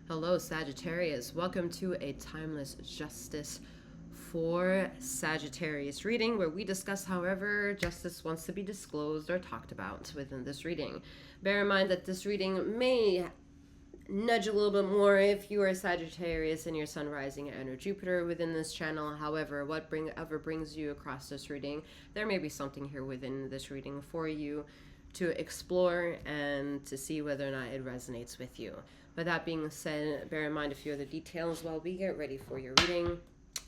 Hello, Sagittarius. Welcome to a timeless justice for Sagittarius reading, where we discuss however justice wants to be disclosed or talked about within this reading. Bear in mind that this reading may nudge a little bit more if you are Sagittarius and your Sun rising and or Jupiter within this channel. However, whatever brings you across this reading, there may be something here within this reading for you to explore and to see whether or not it resonates with you. But that being said, bear in mind a few other details while we get ready for your reading.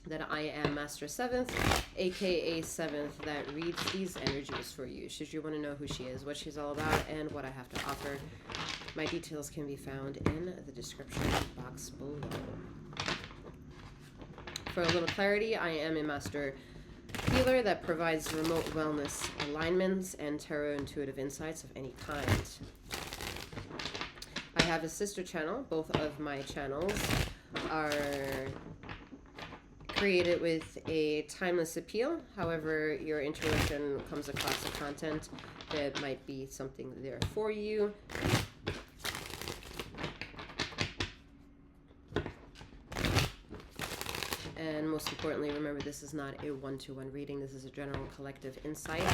That I am Master Seventh, aka Seventh, that reads these energies for you. Should you want to know who she is, what she's all about, and what I have to offer, my details can be found in the description box below. For a little clarity, I am a master healer that provides remote wellness alignments and tarot intuitive insights of any kind. I have a sister channel. Both of my channels are created with a timeless appeal. However, your intuition comes across the content that might be something there for you. And most importantly, remember, this is not a one-to-one reading. This is a general collective insight.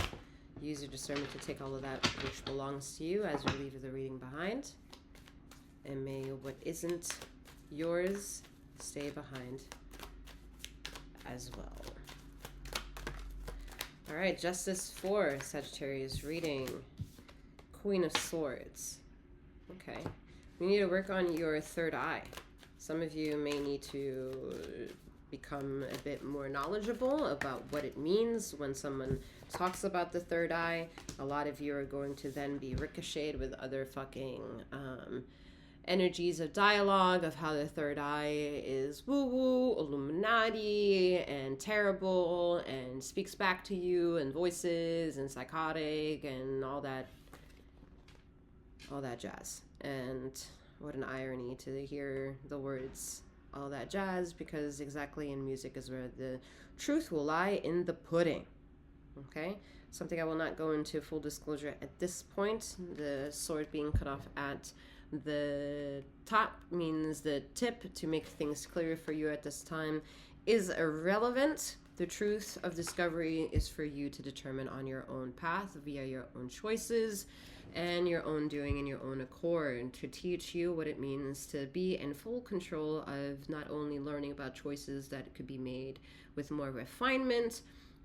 Use your discernment to take all of that which belongs to you as you leave the reading behind. And may what isn't yours stay behind as well. All right, Justice for Sagittarius reading. Queen of Swords. Okay. You need to work on your third eye. Some of you may need to become a bit more knowledgeable about what it means when someone talks about the third eye. A lot of you are going to then be ricocheted with other fucking energies of dialogue of how the third eye is woo-woo, Illuminati, and terrible, and speaks back to you, and voices, and psychotic, and all that jazz. And what an irony to hear the words all that jazz, because exactly in music is where the truth will lie, in the pudding. Okay? Something I will not go into full disclosure at this point. The sword being cut off at the top means the tip, to make things clear for you at this time, is irrelevant. The truth of discovery is for you to determine on your own path via your own choices and your own doing in your own accord, to teach you what it means to be in full control of not only learning about choices that could be made with more refinement,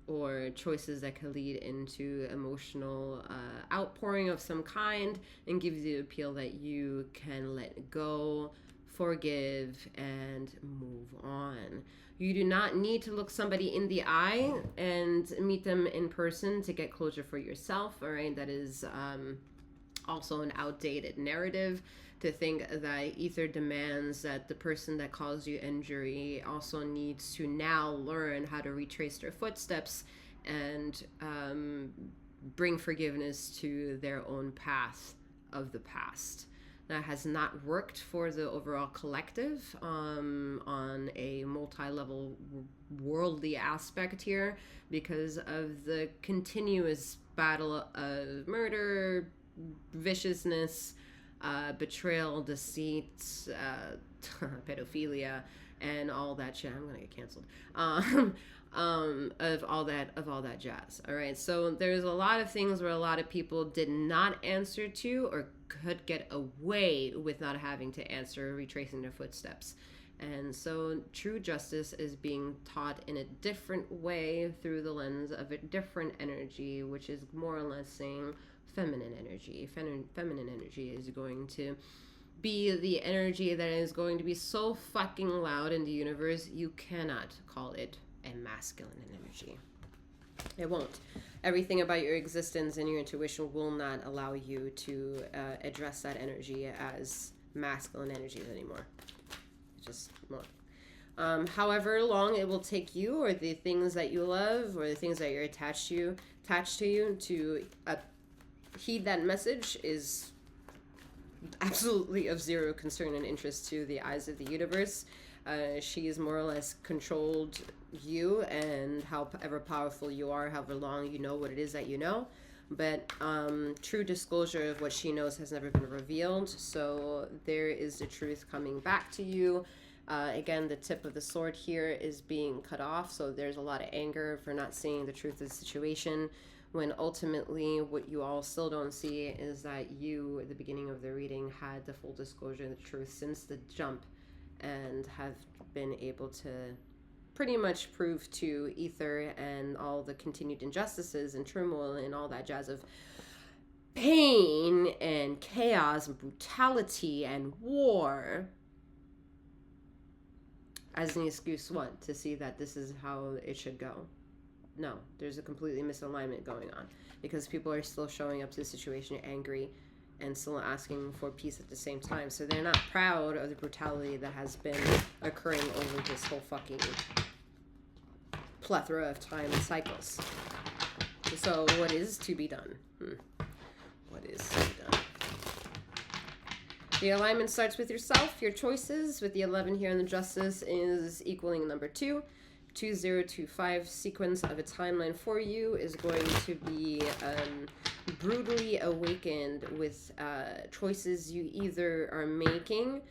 or choices that could lead into emotional outpouring of some kind, and gives you the appeal that you can let go, forgive, and move on. You do not need to look somebody in the eye and meet them in person to get closure for yourself, all right? That is also an outdated narrative, to think that ether demands that the person that caused you injury also needs to now learn how to retrace their footsteps and bring forgiveness to their own path of the past. That has not worked for the overall collective on a multi-level worldly aspect here, because of the continuous battle of murder, viciousness, betrayal, deceit, pedophilia, and all that shit. I'm gonna get canceled. Of all that jazz. All right. So there's a lot of things where a lot of people did not answer to, or could get away with not having to answer, retracing their footsteps. And so true justice is being taught in a different way through the lens of a different energy, which is more or less saying feminine energy. Feminine energy is going to be the energy that is going to be so fucking loud in the universe, you cannot call it a masculine energy. It won't. Everything about your existence and your intuition will not allow you to address that energy as masculine energies anymore. It just won't. However long it will take you, or the things that you love, or the things that you're attached to to heed that message, is absolutely of zero concern and interest to the eyes of the universe. She has more or less controlled you and however powerful you are, however long you know what it is that you know. but true disclosure of what she knows has never been revealed. So there is the truth coming back to you. Again, the tip of the sword here is being cut off, so there's a lot of anger for not seeing the truth of the situation, when ultimately what you all still don't see is that you, at the beginning of the reading, had the full disclosure of the truth since the jump, and have been able to pretty much prove to Ether and all the continued injustices and turmoil and all that jazz of pain and chaos and brutality and war as an excuse, what? To see that this is how it should go. No, there's a completely misalignment going on, because people are still showing up to the situation angry and still asking for peace at the same time. So they're not proud of the brutality that has been occurring over this whole fucking plethora of time and cycles. So what is to be done? What is to be done? The alignment starts with yourself, your choices. With the 11 here in the Justice is equaling number 2. 2025 sequence of a timeline for you is going to be brutally awakened with choices you either are making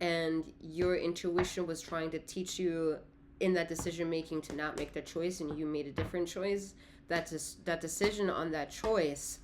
and your intuition was trying to teach you in that decision making to not make that choice, and you made a different choice. That decision on that choice,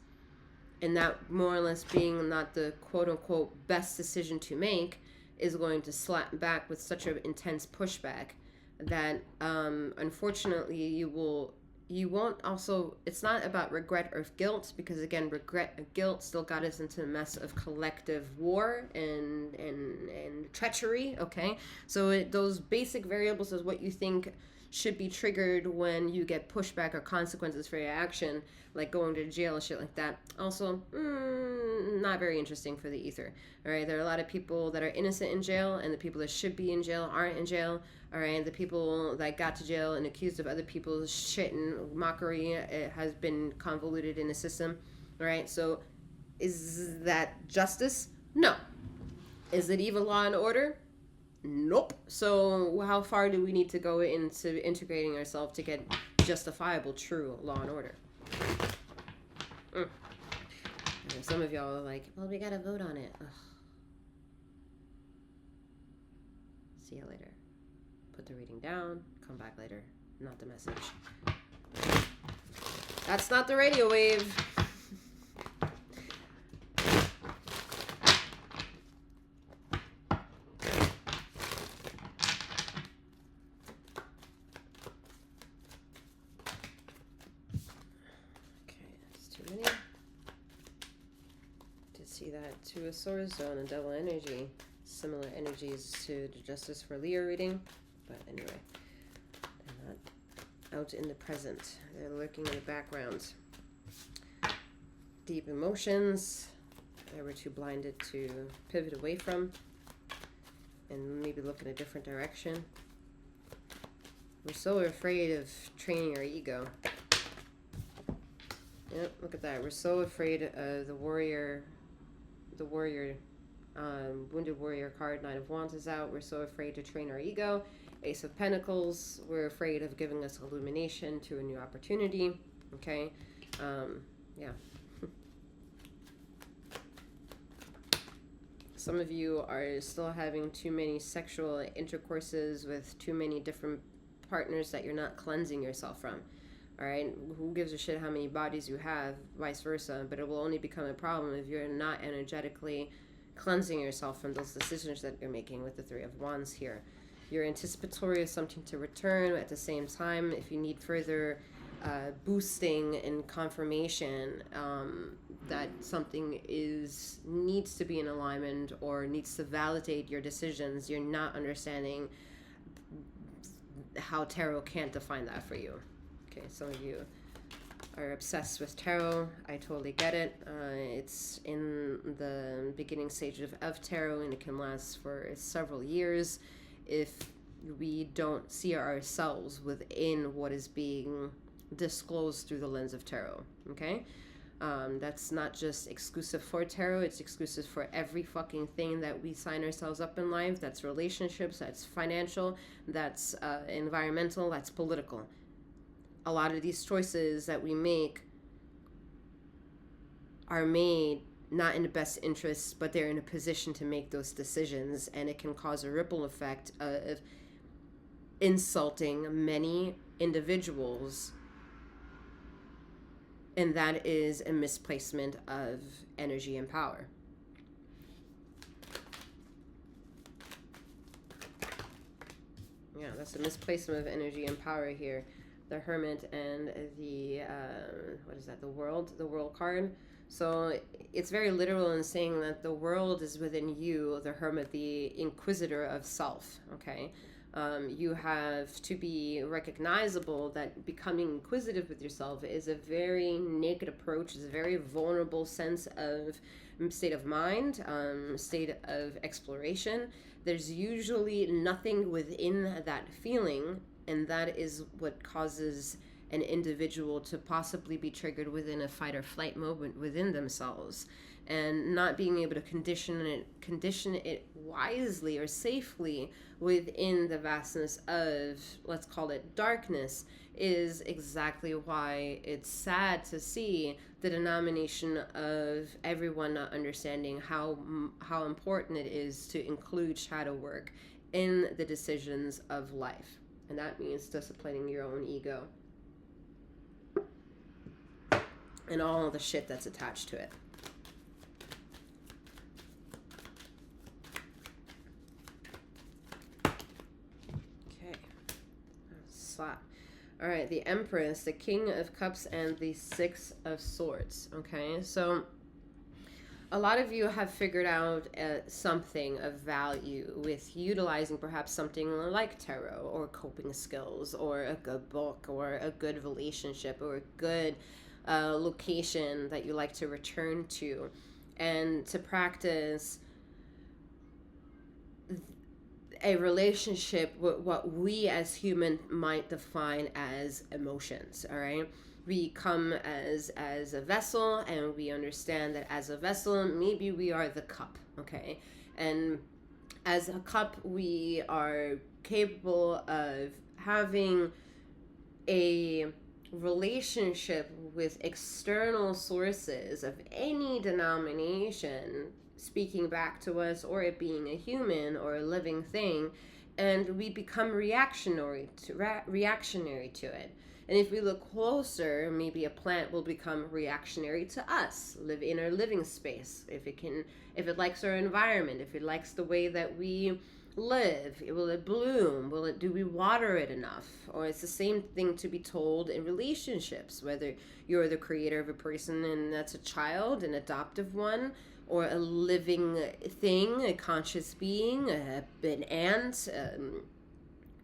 and that more or less being not the quote-unquote best decision to make, is going to slap back with such an intense pushback that unfortunately you won't also, it's not about regret or guilt, because again, regret and guilt still got us into a mess of collective war and treachery. Okay, so those basic variables is what you think should be triggered when you get pushback or consequences for your action, like going to jail and shit like that. Also, not very interesting for the Ether. All right, there are a lot of people that are innocent in jail, and the people that should be in jail aren't in jail. All right, the people that got to jail and accused of other people's shit and mockery, it has been convoluted in the system. All right, so is that justice? No. Is it even law and order? Nope. So how far do we need to go into integrating ourselves to get justifiable, true law and order? And some of y'all are like, well, we gotta vote on it. Ugh. See you later. Put the reading down. Come back later. Not the message. That's not the radio wave. See that Two of Swords zone and double energy, similar energies to the Justice for Leo reading, but anyway, they're not out in the present, they're lurking in the background. Deep emotions that we're too blinded to pivot away from and maybe look in a different direction. We're so afraid of training our ego. Yep, look at that. We're so afraid of the warrior, Wounded Warrior card, Nine of Wands is out. We're so afraid to train our ego. Ace of Pentacles, we're afraid of giving us illumination to a new opportunity. Okay, yeah. Some of you are still having too many sexual intercourses with too many different partners that you're not cleansing yourself from. All right, who gives a shit how many bodies you have, vice versa, but it will only become a problem if you're not energetically cleansing yourself from those decisions that you're making with the Three of Wands here. You're anticipatory of something to return. At the same time, if you need further boosting and confirmation that something needs to be in alignment or needs to validate your decisions, you're not understanding how tarot can't define that for you. Okay, some of you are obsessed with tarot. I totally get it. It's in the beginning stage of tarot, and it can last for several years if we don't see ourselves within what is being disclosed through the lens of tarot. Okay, that's not just exclusive for tarot. It's exclusive for every fucking thing that we sign ourselves up in life. That's relationships, that's financial, that's environmental, that's political. A lot of these choices that we make are made not in the best interests, but they're in a position to make those decisions, and it can cause a ripple effect of insulting many individuals, and that is a misplacement of energy and power. Yeah, that's a misplacement of energy and power here. The Hermit and the what is that? The World card. So it's very literal in saying that the world is within you, the Hermit, the inquisitor of self. Okay, you have to be recognizable that becoming inquisitive with yourself is a very naked approach. It's a very vulnerable sense of state of mind, state of exploration. There's usually nothing within that feeling, and that is what causes an individual to possibly be triggered within a fight or flight moment within themselves, and not being able to condition it wisely or safely within the vastness of, let's call it, darkness, is exactly why it's sad to see the denomination of everyone not understanding how important it is to include shadow work in the decisions of life. And that means disciplining your own ego and all the shit that's attached to it. Okay. Slap. All right, the Empress, the King of Cups, and the Six of Swords. Okay, so a lot of you have figured out something of value with utilizing perhaps something like tarot or coping skills or a good book or a good relationship or a good location that you like to return to, and to practice a relationship with what we as human might define as emotions. All right, we come as a vessel, and we understand that as a vessel, maybe we are the cup. Okay, and as a cup, we are capable of having a relationship with external sources of any denomination speaking back to us, or it being a human or a living thing, and we become reactionary to it. And if we look closer, maybe a plant will become reactionary to us, live in our living space. If it likes our environment, if it likes the way that we live, will it bloom? Do we water it enough? Or it's the same thing to be told in relationships, whether you're the creator of a person and that's a child, an adoptive one, or a living thing, a conscious being, an ant,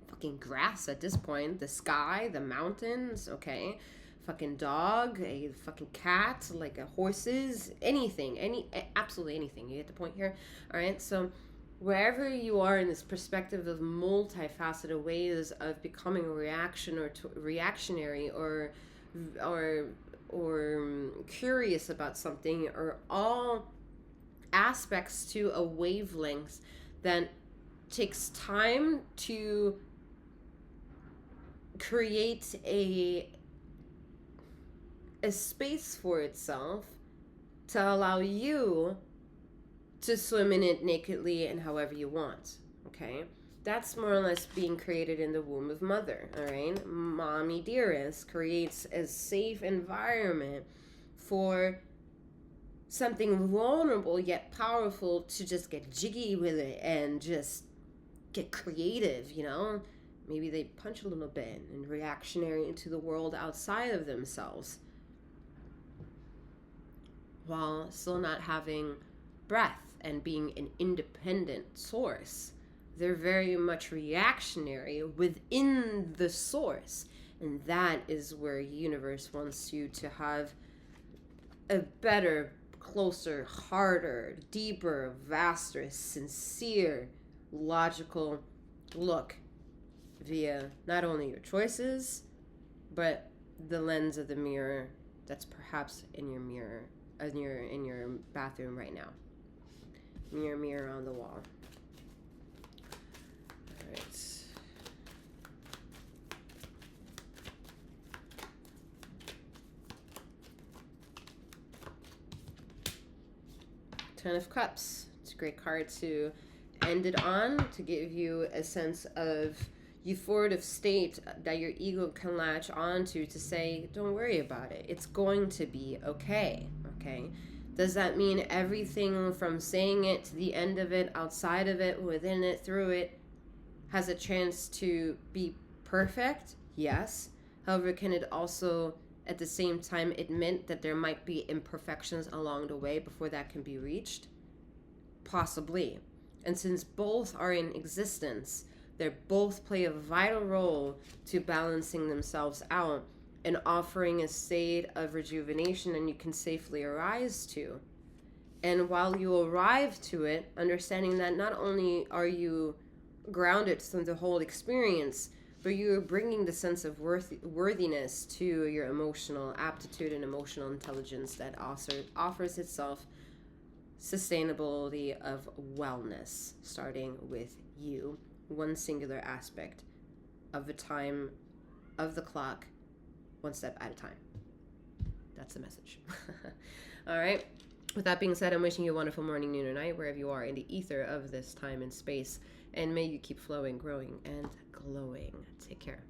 fucking grass at this point, the sky, the mountains, okay, fucking dog, a fucking cat, like a horses, anything, absolutely anything. You get the point here? All right, so wherever you are in this perspective of multifaceted ways of becoming a reactionary or curious about something, are all aspects to a wavelength that takes time to create a space for itself to allow you to swim in it nakedly and however you want. Okay, that's more or less being created in the womb of mother. All right, mommy dearest creates a safe environment for something vulnerable yet powerful to just get jiggy with it and just get creative, you know? Maybe they punch a little bit and reactionary into the world outside of themselves, while still not having breath and being an independent source. They're very much reactionary within the source. And that is where universe wants you to have a better, closer, harder, deeper, vaster, sincere, logical look via not only your choices, but the lens of the mirror that's perhaps in your mirror, in your bathroom right now. In your mirror on the wall. All right. Ten of Cups. It's a great card to end it on, to give you a sense of euphoric state that your ego can latch onto to say, don't worry about it. It's going to be okay. Okay. Does that mean everything from saying it to the end of it, outside of it, within it, through it, has a chance to be perfect? Yes. However, can it also at the same time admit that there might be imperfections along the way before that can be reached? Possibly. And since both are in existence, they both play a vital role to balancing themselves out and offering a state of rejuvenation and you can safely arise to. And while you arrive to it, understanding that not only are you grounded through the whole experience, but you're bringing the sense of worthiness to your emotional aptitude and emotional intelligence that also offers itself sustainability of wellness, starting with you, one singular aspect of the time of the clock, one step at a time. That's the message. All right. With that being said, I'm wishing you a wonderful morning, noon, or night, wherever you are in the ether of this time and space. And may you keep flowing, growing, and glowing. Take care.